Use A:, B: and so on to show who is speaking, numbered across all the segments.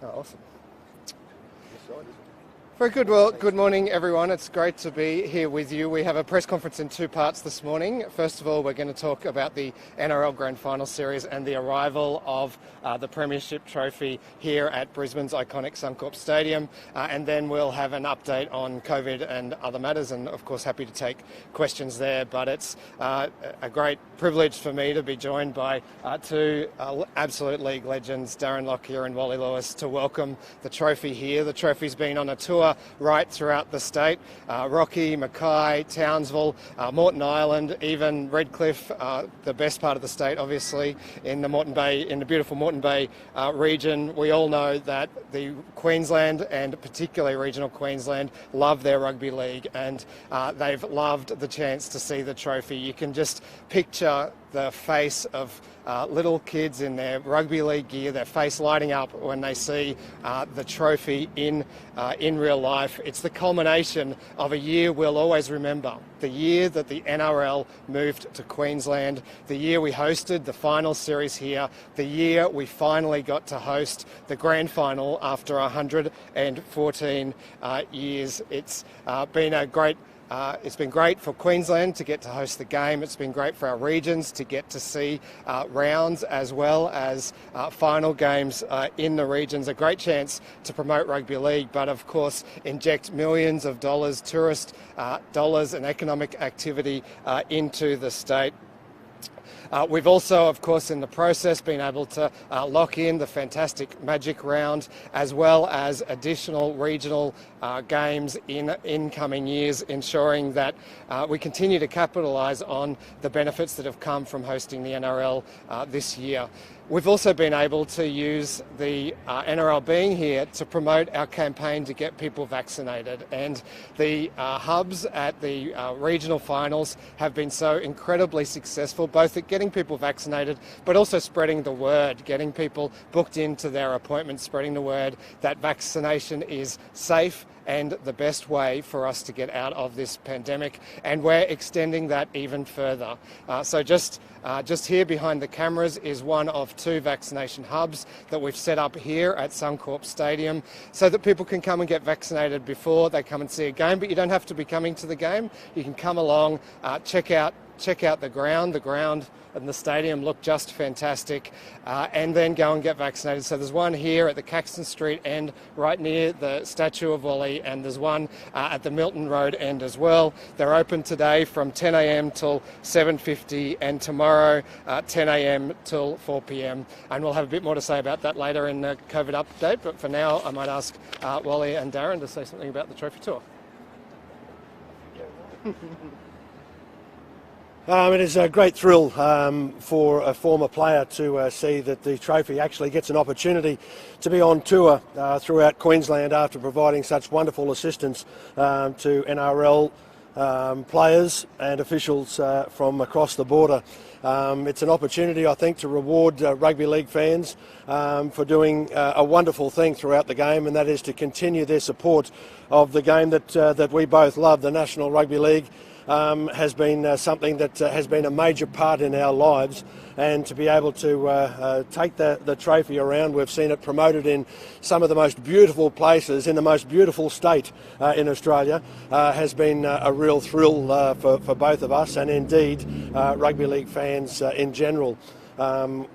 A: Oh, awesome. Very good. Well, good morning, everyone. It's great to be here with you. We have a press conference in two parts this morning. First of all, we're going to talk about the NRL Grand Final Series and the arrival of the Premiership trophy here at Brisbane's iconic Suncorp Stadium. And then we'll have an update on COVID and other matters. And, of course, happy to take questions there. But it's a great privilege for me to be joined by two absolute league legends, Darren Lockyer and Wally Lewis, to welcome the trophy here. The trophy's been on a tour right throughout the state. Rocky, Mackay, Townsville, Moreton Island, even Redcliffe, the best part of the state, obviously, in the beautiful Moreton Bay region. We all know that the Queensland and particularly regional Queensland love their rugby league, and they've loved the chance to see the trophy. You can just picture the face of little kids in their rugby league gear, their face lighting up when they see the trophy in real life. It's the culmination of a year we'll always remember. The year that the NRL moved to Queensland, the year we hosted the final series here, the year we finally got to host the grand final after 114 years. It's been great for Queensland to get to host the game. It's been great for our regions to get to see rounds as well as final games in the regions. A great chance to promote rugby league, but of course inject millions of dollars, tourist dollars and economic activity into the state. We've also, of course, in the process been able to lock in the fantastic Magic round as well as additional regional games in coming years, ensuring that we continue to capitalise on the benefits that have come from hosting the NRL this year. We've also been able to use the NRL being here to promote our campaign to get people vaccinated, and the hubs at the regional finals have been so incredibly successful, both at getting people vaccinated but also spreading the word, getting people booked into their appointments, spreading the word that vaccination is safe and the best way for us to get out of this pandemic, and we're extending that even further. So just here behind the cameras is one of two vaccination hubs that we've set up here at Suncorp Stadium so that people can come and get vaccinated before they come and see a game, but you don't have to be coming to the game. You can come along, check out the ground. The ground and the stadium look just fantastic, and then go and get vaccinated. So there's one here at the Caxton Street end, right near the statue of Wally, and there's one at the Milton Road end as well. They're open today from 10 a.m. till 7:50, and tomorrow 10 a.m. till 4 p.m. And we'll have a bit more to say about that later in the COVID update. But for now, I might ask Wally and Darren to say something about the trophy tour.
B: It is a great thrill for a former player to see that the trophy actually gets an opportunity to be on tour throughout Queensland after providing such wonderful assistance to NRL players and officials from across the border. It's an opportunity, I think, to reward rugby league fans for doing a wonderful thing throughout the game, and that is to continue their support of the game that we both love, the National Rugby League. Has been something that has been a major part in our lives, and to be able to take the trophy around, we've seen it promoted in some of the most beautiful places in the most beautiful state in Australia, has been a real thrill for both of us and indeed rugby league fans in general.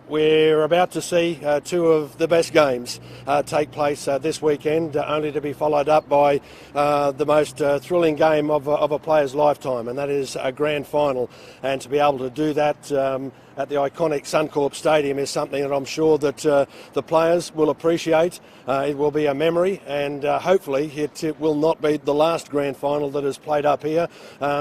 B: We're about to see two of the best games take place this weekend, only to be followed up by the most thrilling game of a player's lifetime, and that is a grand final. And to be able to do that at the iconic Suncorp Stadium is something that I'm sure that the players will appreciate. It will be a memory, and hopefully it will not be the last grand final that is played up here,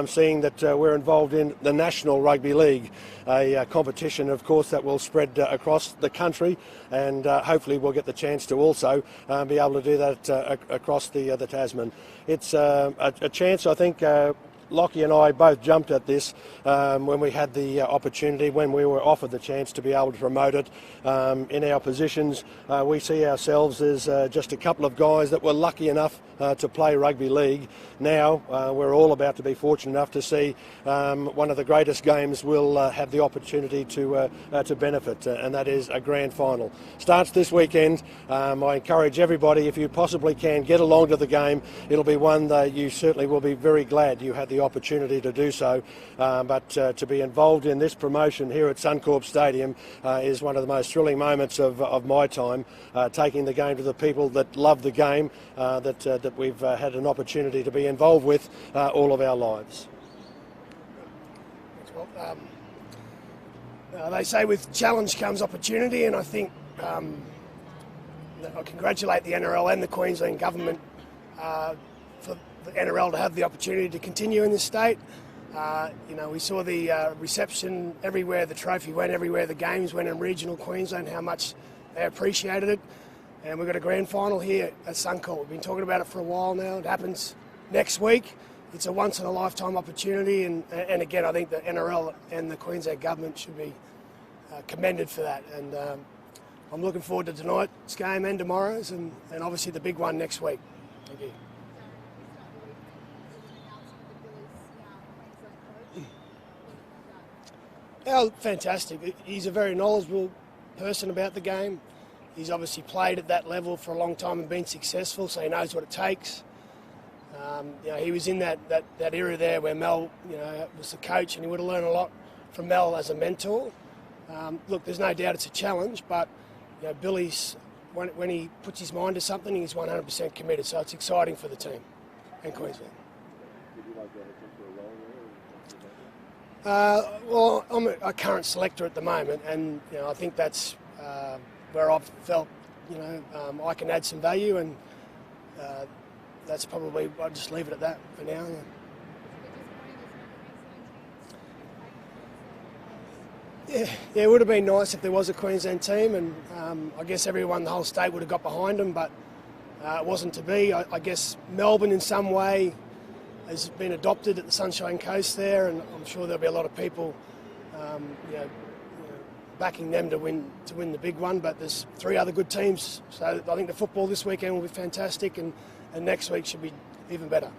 B: seeing that we're involved in the National Rugby League, a competition, of course, that will spread across the country, and hopefully we'll get the chance to also be able to do that across the Tasman. It's a chance, I think, Lockie and I both jumped at this when we had the opportunity, when we were offered the chance to be able to promote it. In our positions, we see ourselves as just a couple of guys that were lucky enough to play rugby league. Now we're all about to be fortunate enough to see one of the greatest games we'll have the opportunity to benefit, and that is a grand final. Starts this weekend. I encourage everybody, if you possibly can, get along to the game. It'll be one that you certainly will be very glad you had the opportunity to do so. But to be involved in this promotion here at Suncorp Stadium is one of the most thrilling moments of my time, taking the game to the people that love the game, that we've had an opportunity to be involved with all of our lives.
C: Well, they say with challenge comes opportunity, and I think I congratulate the NRL and the Queensland government for the NRL to have the opportunity to continue in this state. We saw the reception everywhere the trophy went, everywhere the games went in regional Queensland, how much they appreciated it. And we've got a grand final here at Suncorp. We've been talking about it for a while now. It happens next week. It's a once-in-a-lifetime opportunity, and again, I think the NRL and the Queensland government should be commended for that. And I'm looking forward to tonight's game and tomorrow's, and obviously the big one next week. Thank you. Oh, fantastic. He's a very knowledgeable person about the game. He's obviously played at that level for a long time and been successful, so he knows what it takes. He was in that era there where Mel was the coach, and he would have learned a lot from Mel as a mentor. Look, there's no doubt it's a challenge, but Billy's, when he puts his mind to something, he's 100% committed, so it's exciting for the team and Queensland. Well, I'm a current selector at the moment, and I think that's where I've felt I can add some value, and that's probably, I'll just leave it at that for now. Yeah, it would have been nice if there was a Queensland team, and I guess everyone, the whole state would have got behind them, but it wasn't to be. I guess Melbourne in some way has been adopted at the Sunshine Coast there, and I'm sure there'll be a lot of people backing them to win the big one, but there's 3 other good teams, so I think the football this weekend will be fantastic, and next week should be even better.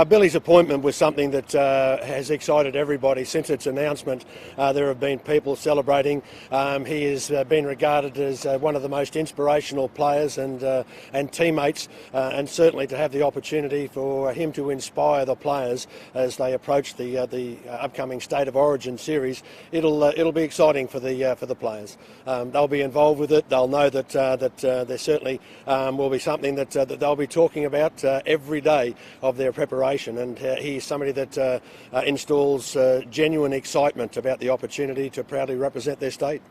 B: Billy's appointment was something that has excited everybody since its announcement. There have been people celebrating. He has been regarded as one of the most inspirational players and teammates, and certainly to have the opportunity for him to inspire the players as they approach the upcoming State of Origin series. It'll be exciting for the players. They'll be involved with it. They'll know that there certainly will be something that they'll be talking about every day of their preparation, and he's somebody that installs genuine excitement about the opportunity to proudly represent their state.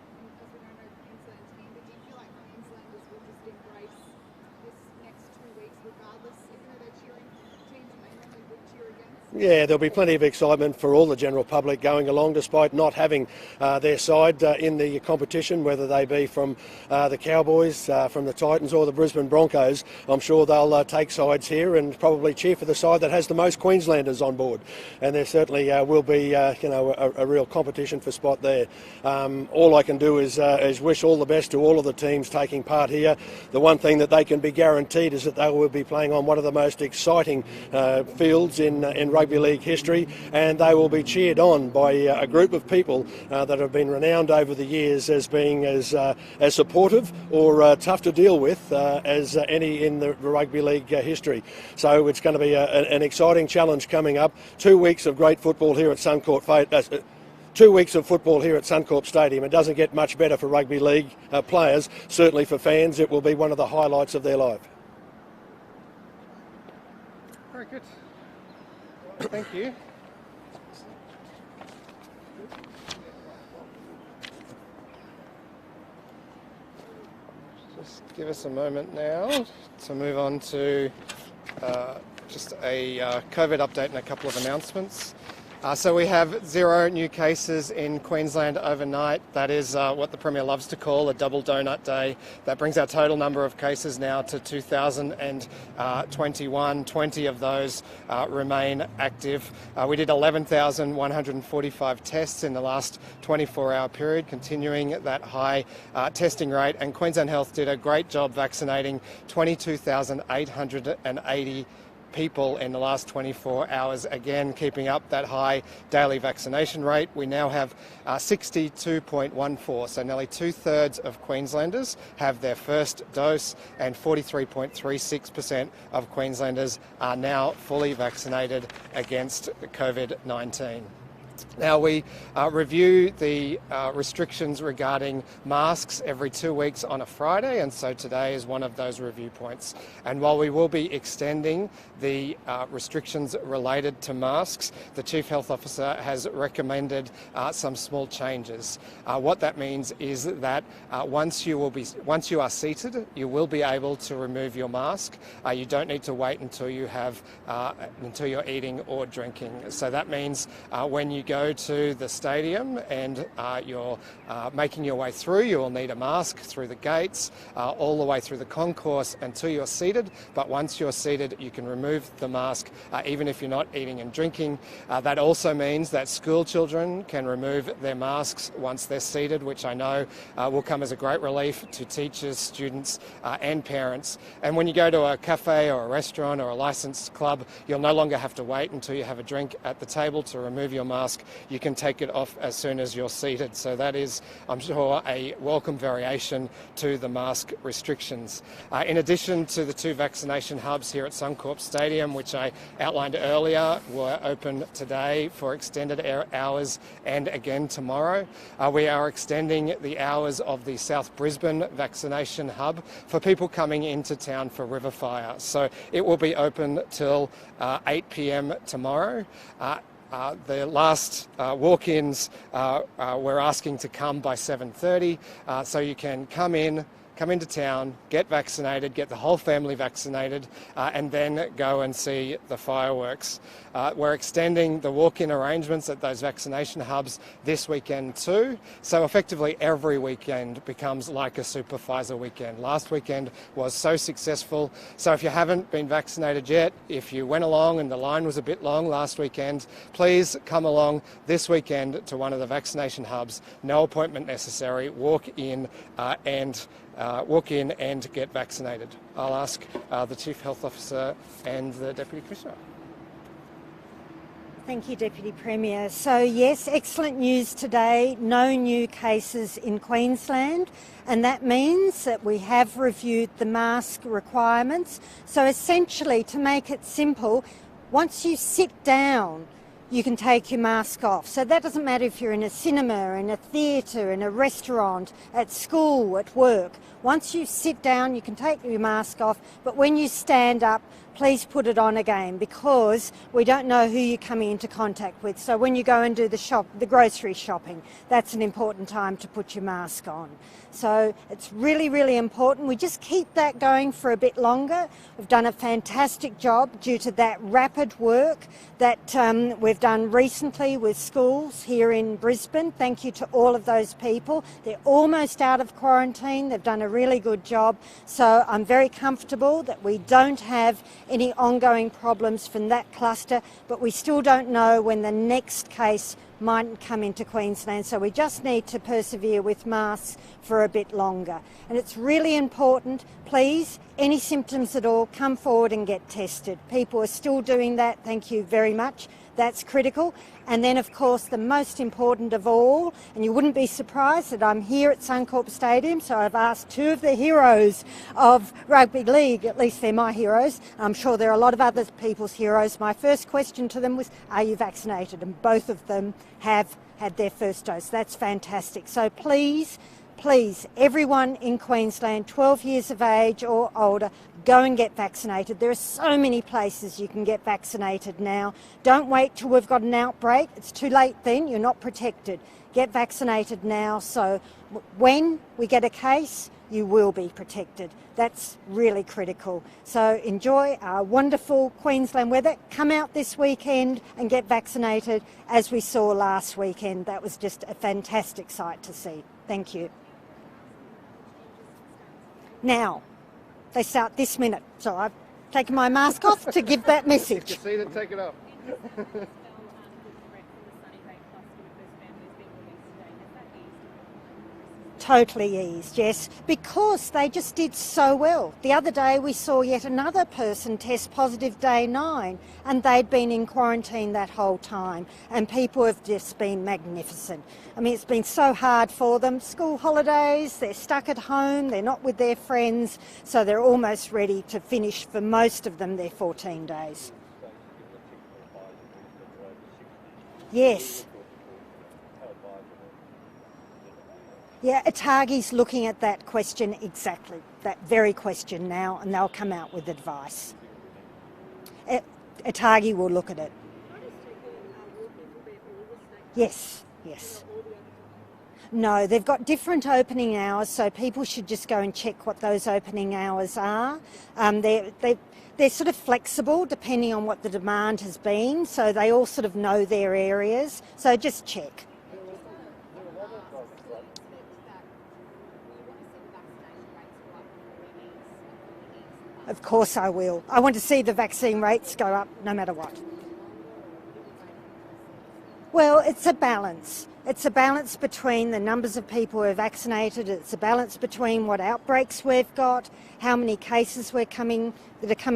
B: Yeah, there'll be plenty of excitement for all the general public going along, despite not having their side in the competition, whether they be from the Cowboys, from the Titans or the Brisbane Broncos. I'm sure they'll take sides here and probably cheer for the side that has the most Queenslanders on board. And there certainly will be a real competition for spot there. All I can do is wish all the best to all of the teams taking part here. The one thing that they can be guaranteed is that they will be playing on one of the most exciting fields in rugby league history, and they will be cheered on by a group of people that have been renowned over the years as being as supportive or tough to deal with as any in the rugby league history. So it's going to be an exciting challenge coming up. 2 weeks of great football here at Suncorp. 2 weeks of football here at Suncorp Stadium. It doesn't get much better for rugby league players. Certainly for fans, it will be one of the highlights of their life.
A: Very good. Thank you. Just give us a moment now to move on to just a COVID update and a couple of announcements. So we have 0 new cases in Queensland overnight. That is what the Premier loves to call a double donut day. That brings our total number of cases now to 2,021. 20 of those remain active. We did 11,145 tests in the last 24-hour period, continuing that high testing rate. And Queensland Health did a great job vaccinating 22,880 people in the last 24 hours, again keeping up that high daily vaccination rate. We now have 62.14, so nearly 2/3 of Queenslanders have their first dose, and 43.36% of Queenslanders are now fully vaccinated against COVID-19. Now, we review the restrictions regarding masks every 2 weeks on a Friday, and so today is one of those review points. And while we will be extending the restrictions related to masks, the Chief Health Officer has recommended some small changes. What that means is that once you are seated, you will be able to remove your mask. You don't need to wait until until you're eating or drinking. So that means when you go to the stadium and you're making your way through, you will need a mask through the gates, all the way through the concourse until you're seated. But once you're seated, you can remove the mask even if you're not eating and drinking. That also means that school children can remove their masks once they're seated, which I know will come as a great relief to teachers, students and parents. And when you go to a cafe or a restaurant or a licensed club, you'll no longer have to wait until you have a drink at the table to remove your mask. You can take it off as soon as you're seated. So that is, I'm sure, a welcome variation to the mask restrictions. In addition to the 2 vaccination hubs here at Suncorp Stadium, which I outlined earlier, were open today for extended hours and again tomorrow. We are extending the hours of the South Brisbane vaccination hub for people coming into town for Riverfire. So it will be open till 8 p.m. tomorrow. The last walk-ins we're asking to come by 7:30, so you can come into town, get vaccinated, get the whole family vaccinated, and then go and see the fireworks. We're extending the walk-in arrangements at those vaccination hubs this weekend too. So effectively every weekend becomes like a Super Pfizer weekend. Last weekend was so successful. So if you haven't been vaccinated yet, if you went along and the line was a bit long last weekend, please come along this weekend to one of the vaccination hubs. No appointment necessary. Walk in and get vaccinated. I'll ask the Chief Health Officer and the Deputy Commissioner.
D: Thank you, Deputy Premier. So yes, excellent news today. No new cases in Queensland, and that means that we have reviewed the mask requirements. So essentially, to make it simple, once you sit down, you can take your mask off. So that doesn't matter if you're in a cinema, in a theatre, in a restaurant, at school, at work. Once you sit down, you can take your mask off, but when you stand up, please put it on again, because we don't know who you're coming into contact with. So when you go and do the grocery shopping, that's an important time to put your mask on. So it's really, really important. We just keep that going for a bit longer. We've done a fantastic job due to that rapid work that we've done recently with schools here in Brisbane. Thank you to all of those people. They're almost out of quarantine. They've done a really good job. So I'm very comfortable that we don't have any ongoing problems from that cluster, but we still don't know when the next case might come into Queensland, so we just need to persevere with masks for a bit longer. And it's really important, please, any symptoms at all, come forward and get tested. People are still doing that, thank you very much. That's critical. And then, of course, the most important of all, and you wouldn't be surprised that I'm here at Suncorp Stadium, so I've asked 2 of the heroes of rugby league, at least they're my heroes. I'm sure there are a lot of other people's heroes. My first question to them was, are you vaccinated? And both of them have had their first dose. That's fantastic. So please please, everyone in Queensland, 12 years of age or older, go and get vaccinated. There are so many places you can get vaccinated now. Don't wait till we've got an outbreak. It's too late then. You're not protected. Get vaccinated now, so when we get a case, you will be protected. That's really critical. So enjoy our wonderful Queensland weather. Come out this weekend and get vaccinated, as we saw last weekend. That was just a fantastic sight to see. Thank you. Now, they start this minute, so I've taken my mask off to give that message.
A: If you see it, take it off.
D: Totally eased, yes, because they just did so well. The other day we saw yet another person test positive day 9, and they'd been in quarantine that whole time, and people have just been magnificent. I mean, it's been so hard for them. School holidays, they're stuck at home, they're not with their friends, so they're almost ready to finish, for most of them, their 14 days. Yes. Yeah, ATAGI's looking at that question exactly, that very question now, and they'll come out with advice. ATAGI will look at it. Yes, yes. No, they've got different opening hours, so people should just go and check what those opening hours are. They're sort of flexible depending on what the demand has been, so they all sort of know their areas, so just check. Of course I will. I want to see the vaccine rates go up no matter what. Well, it's a balance. It's a balance between the numbers of people who are vaccinated. It's a balance between what outbreaks we've got, how many cases that are coming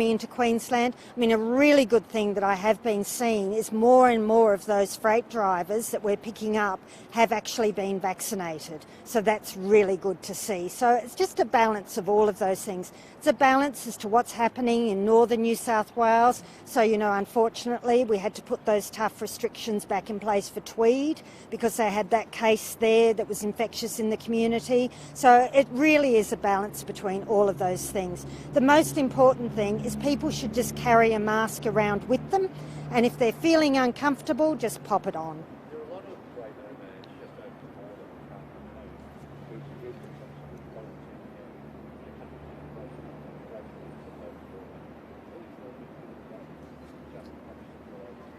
D: into Queensland. I mean, a really good thing that I have been seeing is more and more of those freight drivers that we're picking up have actually been vaccinated. So that's really good to see. So it's just a balance of all of those things. It's a balance as to what's happening in northern New South Wales. So, you know, unfortunately, we had to put those tough restrictions back in place for Tweed because they had that case there that was infectious in the community. So it really is a balance between all of those things. The most important thing is people should just carry a mask around with them, and if they're feeling uncomfortable, just pop it on.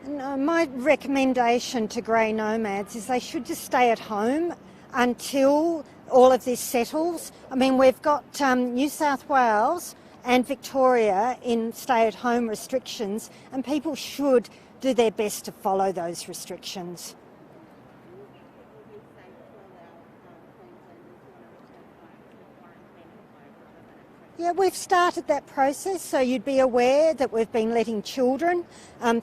D: No, my recommendation to grey nomads is they should just stay at home until all of this settles. I mean, we've got New South Wales and Victoria in stay-at-home restrictions, and people should do their best to follow those restrictions. Yeah, we've started that process, so you'd be aware that we've been letting children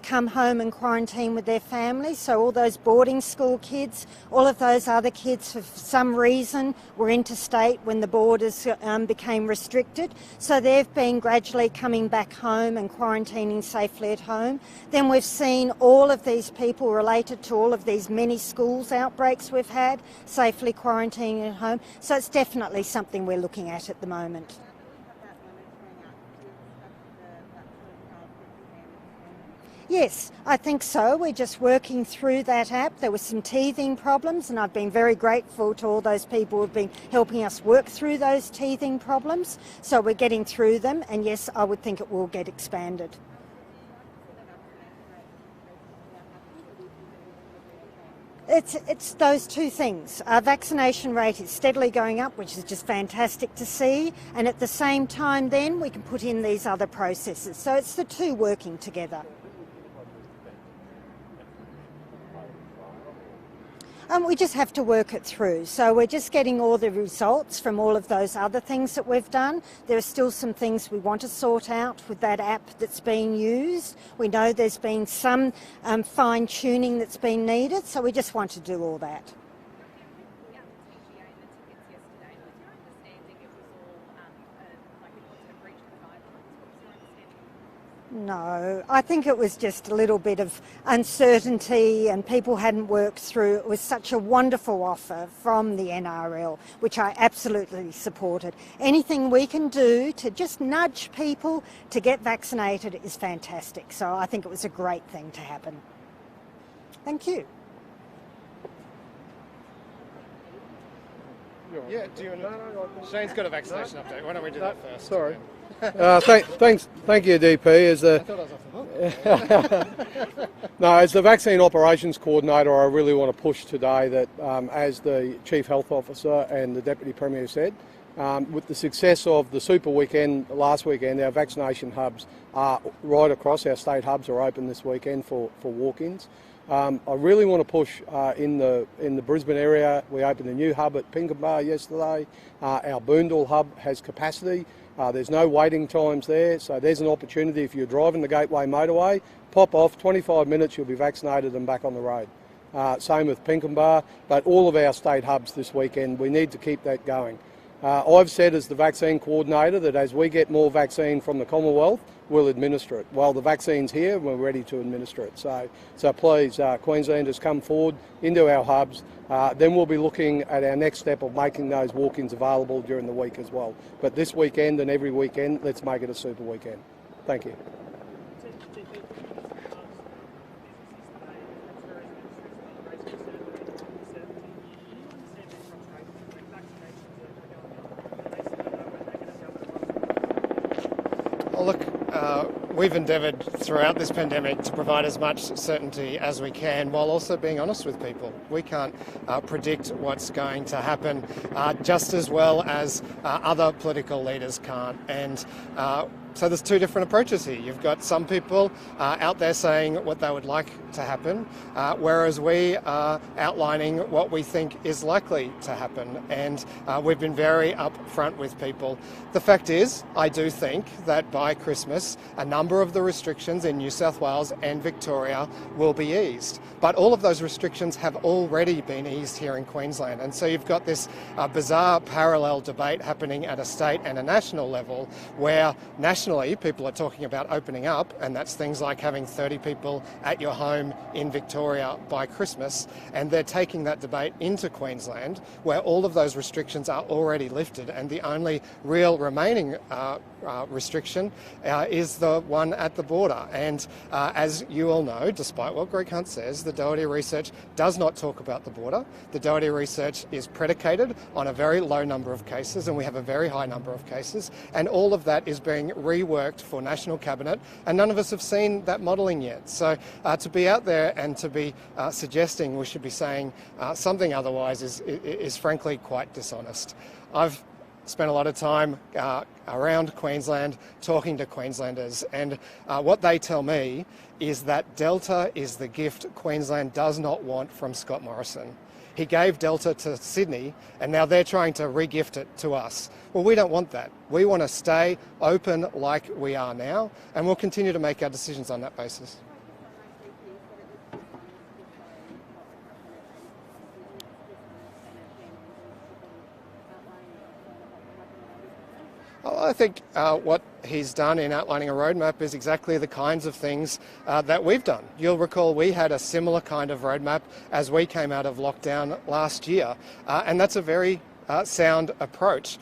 D: come home and quarantine with their families. So all those boarding school kids, all of those other kids for some reason were interstate when the borders became restricted. So they've been gradually coming back home and quarantining safely at home. Then we've seen all of these people related to all of these many schools outbreaks we've had safely quarantining at home. So it's definitely something we're looking at the moment. Yes, I think so. We're just working through that app. There were some teething problems, and I've been very grateful to all those people who've been helping us work through those teething problems. So we're getting through them, and yes, I would think it will get expanded. It's those two things. Our vaccination rate is steadily going up, which is just fantastic to see, and at the same time then we can put in these other processes. So it's the two working together. We just have to work it through. So we're just getting all the results from all of those other things that we've done. There are still some things we want to sort out with that app that's being used. We know there's been some fine-tuning that's been needed, so we just want to do all that. No, I think it was just a little bit of uncertainty and people hadn't worked through. It was such a wonderful offer from the NRL, which I absolutely supported. Anything we can do to just nudge people to get vaccinated is fantastic. So I think it was a great thing to happen. Thank you.
A: Yeah, do you want to... Shane's got a vaccination update. Why don't we do that first?
E: Sorry. Thank you, DP.
A: I thought I was off the hook.
E: No, as the vaccine operations coordinator, I really want to push today that, as the Chief Health Officer and the Deputy Premier said, with the success of the Super Weekend last weekend, our vaccination hubs are right across. Our state hubs are open this weekend for walk-ins. I really want to push in the Brisbane area. We opened a new hub at Pinkenba yesterday. Our Boondall hub has capacity. There's no waiting times there, so there's an opportunity if you're driving the Gateway motorway, pop off, 25 minutes you'll be vaccinated and back on the road. Same with Pinkenba, but all of our state hubs this weekend, we need to keep that going. I've said as the vaccine coordinator that as we get more vaccine from the Commonwealth, we'll administer it. While the vaccine's here, we're ready to administer it. So please, Queenslanders, come forward into our hubs. Then we'll be looking at our next step of making those walk-ins available during the week as well. But this weekend and every weekend, let's make it a super weekend. Thank you.
A: Look, we've endeavoured throughout this pandemic to provide as much certainty as we can while also being honest with people. We can't predict what's going to happen just as well as other political leaders can't. And so there's two different approaches here. You've got some people out there saying what they would like to happen, whereas we are outlining what we think is likely to happen. And we've been very upfront with people. The fact is, I do think that by Christmas, a number of the restrictions in New South Wales and Victoria will be eased. But all of those restrictions have already been eased here in Queensland. And so you've got this bizarre parallel debate happening at a state and a national level where nationally people are talking about opening up, and that's things like having 30 people at your home in Victoria by Christmas, and they're taking that debate into Queensland where all of those restrictions are already lifted, and the only real remaining restriction is the one at the border. And as you all know, despite what Greg Hunt says, the Doherty research does not talk about the border. The Doherty research is predicated on a very low number of cases, and we have a very high number of cases, and all of that is being reworked for National Cabinet, and none of us have seen that modelling yet. So to be out there and to be suggesting we should be saying something otherwise is frankly quite dishonest. I've spent a lot of time around Queensland talking to Queenslanders, and what they tell me is that Delta is the gift Queensland does not want from Scott Morrison. He gave Delta to Sydney, and now they're trying to re-gift it to us. Well, we don't want that. We want to stay open like we are now, and we'll continue to make our decisions on that basis. I think what he's done in outlining a roadmap is exactly the kinds of things that we've done. You'll recall we had a similar kind of roadmap as we came out of lockdown last year, and that's a very sound approach.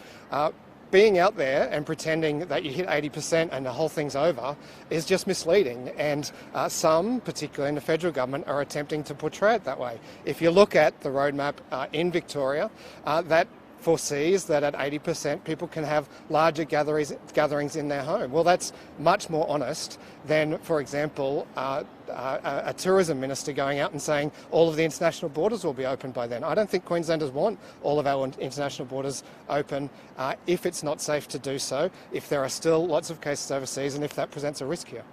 A: Being out there and pretending that you hit 80% and the whole thing's over is just misleading, and some, particularly in the federal government, are attempting to portray it that way. If you look at the roadmap in Victoria, that foresees that at 80% people can have larger gatherings in their home. Well, that's much more honest than, for example, a tourism minister going out and saying all of the international borders will be open by then. I don't think Queenslanders want all of our international borders open if it's not safe to do so, if there are still lots of cases overseas, and if that presents a risk here.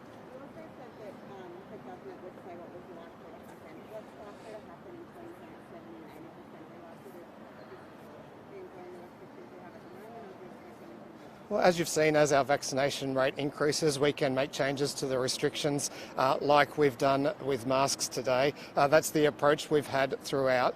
A: Well, as you've seen, as our vaccination rate increases, we can make changes to the restrictions like we've done with masks today. That's the approach we've had throughout.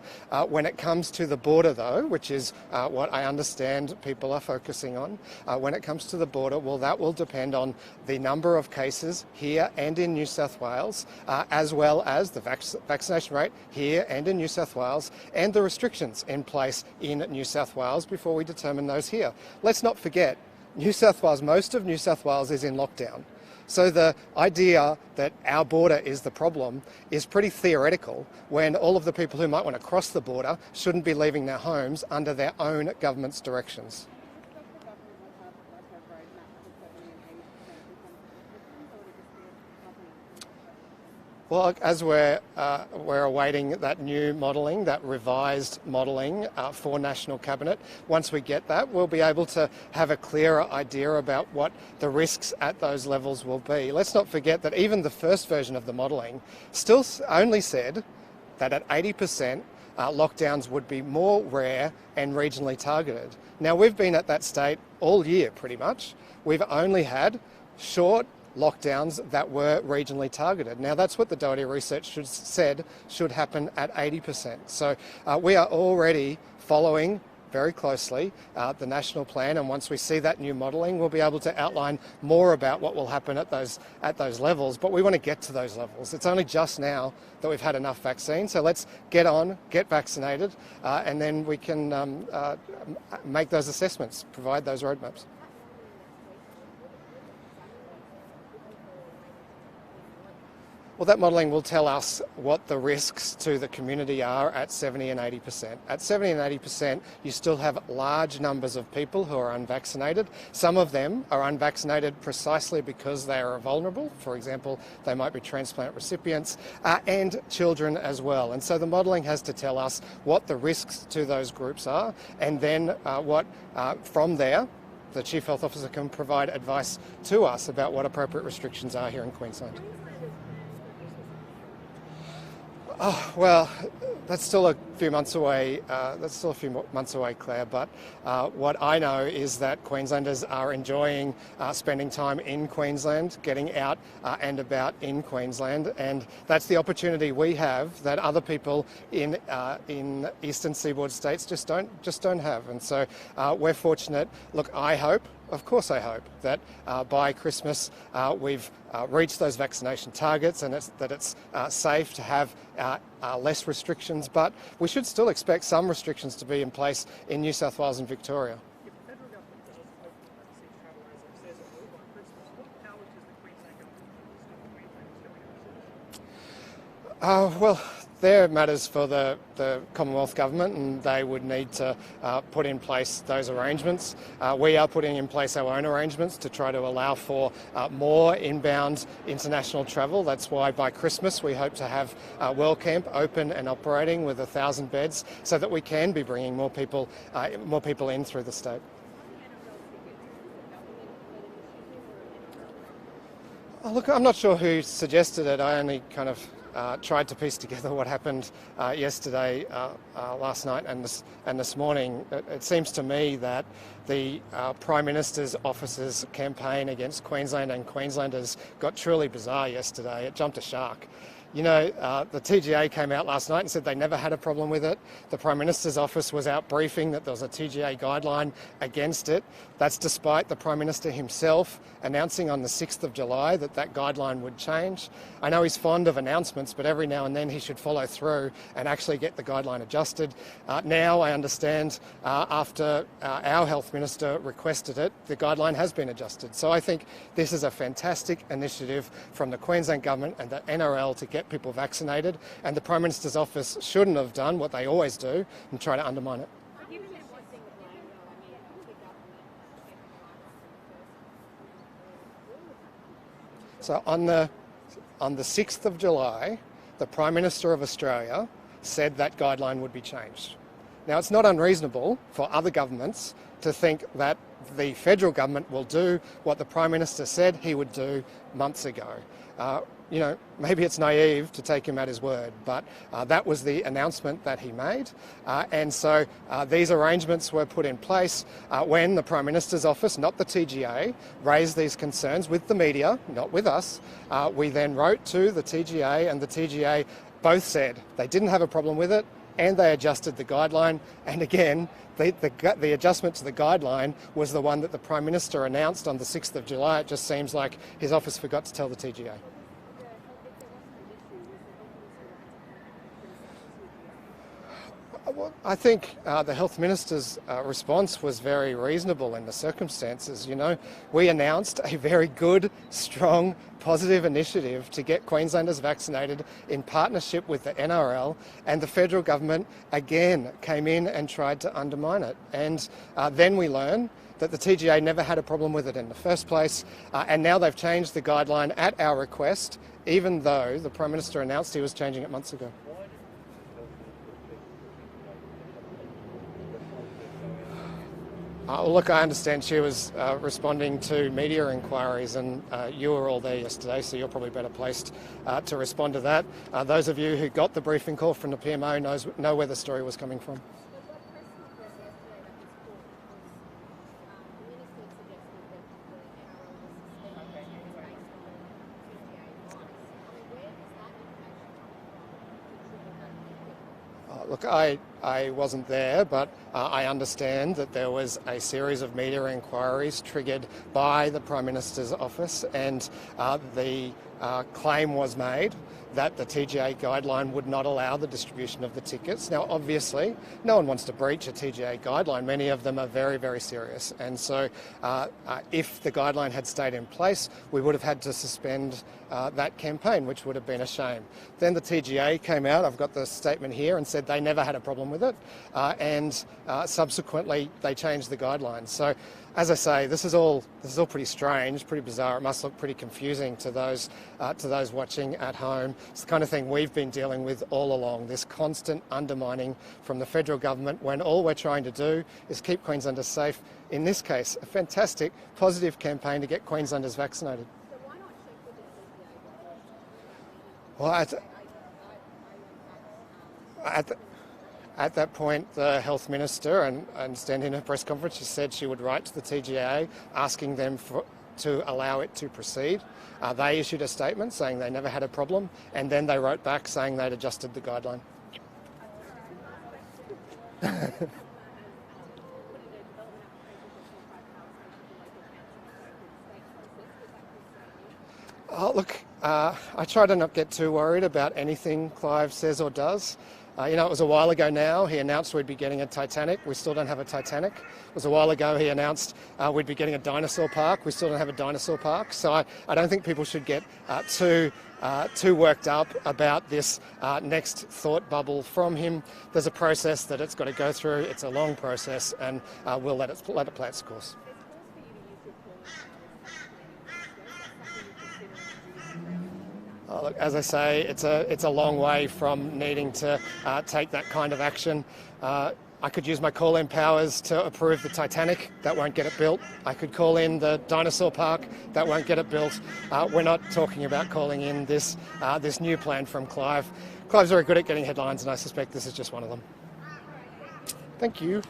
A: When it comes to the border, though, which is what I understand people are focusing on, when it comes to the border, well, that will depend on the number of cases here and in New South Wales, as well as the vaccination rate here and in New South Wales, and the restrictions in place in New South Wales before we determine those here. Let's not forget, most of New South Wales is in lockdown. So the idea that our border is the problem is pretty theoretical when all of the people who might want to cross the border shouldn't be leaving their homes under their own government's directions. Well, as we're awaiting that new modelling, that revised modelling for National Cabinet, once we get that, we'll be able to have a clearer idea about what the risks at those levels will be. Let's not forget that even the first version of the modelling still only said that at 80%, lockdowns would be more rare and regionally targeted. Now, we've been at that state all year, pretty much. We've only had short lockdowns that were regionally targeted. Now, that's what the Doherty research said should happen at 80%. So we are already following very closely the national plan, and once we see that new modelling, we'll be able to outline more about what will happen at those levels. But we want to get to those levels. It's only just now that we've had enough vaccine, so let's get vaccinated, and then we can make those assessments, provide those roadmaps. Well, that modelling will tell us what the risks to the community are at 70 and 80%. At 70 and 80%, you still have large numbers of people who are unvaccinated. Some of them are unvaccinated precisely because they are vulnerable. For example, they might be transplant recipients and children as well. And so the modelling has to tell us what the risks to those groups are, and then from there, the Chief Health Officer can provide advice to us about what appropriate restrictions are here in Queensland. Oh, well, that's still a few months away. Claire. But what I know is that Queenslanders are enjoying spending time in Queensland, getting out and about in Queensland, and that's the opportunity we have that other people in eastern seaboard states just don't have. And so we're fortunate. Look, of course I hope that by Christmas we've reached those vaccination targets, and that it's safe to have less restrictions, but we should still expect some restrictions to be in place in New South Wales and Victoria. Well, they're matters for the Commonwealth Government, and they would need to put in place those arrangements. We are putting in place our own arrangements to try to allow for more inbound international travel. That's why by Christmas we hope to have World Camp open and operating with 1,000 beds, so that we can be bringing more people in through the state. Look, I'm not sure who suggested it. I only kind of tried to piece together what happened yesterday, last night and this morning. It seems to me that the Prime Minister's office's campaign against Queensland and Queenslanders got truly bizarre yesterday. It jumped a shark. You know, the TGA came out last night and said they never had a problem with it. The Prime Minister's office was out briefing that there was a TGA guideline against it. That's despite the Prime Minister himself announcing on the 6th of July that guideline would change. I know he's fond of announcements, but every now and then he should follow through and actually get the guideline adjusted. Now I understand after our Health Minister requested it, the guideline has been adjusted. So I think this is a fantastic initiative from the Queensland Government and the NRL to get people vaccinated, and the Prime Minister's office shouldn't have done what they always do and try to undermine it. So on the 6th of July, the Prime Minister of Australia said that guideline would be changed. Now, it's not unreasonable for other governments to think that the federal government will do what the Prime Minister said he would do months ago. maybe it's naive to take him at his word, but that was the announcement that he made. And so these arrangements were put in place when the Prime Minister's office, not the TGA, raised these concerns with the media, not with us. We then wrote to the TGA, and the TGA both said they didn't have a problem with it, and they adjusted the guideline. And again, the adjustment to the guideline was the one that the Prime Minister announced on the 6th of July. It just seems like his office forgot to tell the TGA. Well, I think the Health Minister's response was very reasonable in the circumstances. We announced a very good, strong, positive initiative to get Queenslanders vaccinated in partnership with the NRL, and the federal government again came in and tried to undermine it. And then we learned that the TGA never had a problem with it in the first place, and now they've changed the guideline at our request, even though the Prime Minister announced he was changing it months ago. Look, I understand she was responding to media inquiries, and you were all there yesterday, so you're probably better placed to respond to that. Those of you who got the briefing call from the PMO know where the story was coming from. Look, I wasn't there, but I understand that there was a series of media inquiries triggered by the Prime Minister's office, and the claim was made that the TGA guideline would not allow the distribution of the tickets. Now, obviously, no one wants to breach a TGA guideline. Many of them are very, very serious. And so if the guideline had stayed in place, we would have had to suspend that campaign, which would have been a shame. Then the TGA came out, I've got the statement here, and said they never had a problem with it. And subsequently, they changed the guidelines. So, as I say, this is all pretty strange, pretty bizarre. It must look pretty confusing to those watching at home. It's the kind of thing we've been dealing with all along, this constant undermining from the federal government when all we're trying to do is keep Queenslanders safe. In this case, a fantastic, positive campaign to get Queenslanders vaccinated.
F: So why not check with the TGA?
A: Well, at that point, the Health Minister, and standing in a press conference, she said she would write to the TGA asking them to allow it to proceed. They issued a statement saying they never had a problem, and then they wrote back saying they'd adjusted the guideline. Look, I try to not get too worried about anything Clive says or does. It was a while ago now. He announced we'd be getting a Titanic. We still don't have a Titanic. It was a while ago he announced we'd be getting a dinosaur park. We still don't have a dinosaur park. So I don't think people should get too worked up about this next thought bubble from him. There's a process that it's got to go through. It's a long process, and we'll let it play its course. Look, as I say, it's a long way from needing to take that kind of action. I could use my call-in powers to approve the Titanic. That won't get it built. I could call in the dinosaur park. That won't get it built. We're not talking about calling in this new plan from Clive. Clive's very good at getting headlines, and I suspect this is just one of them. Thank you.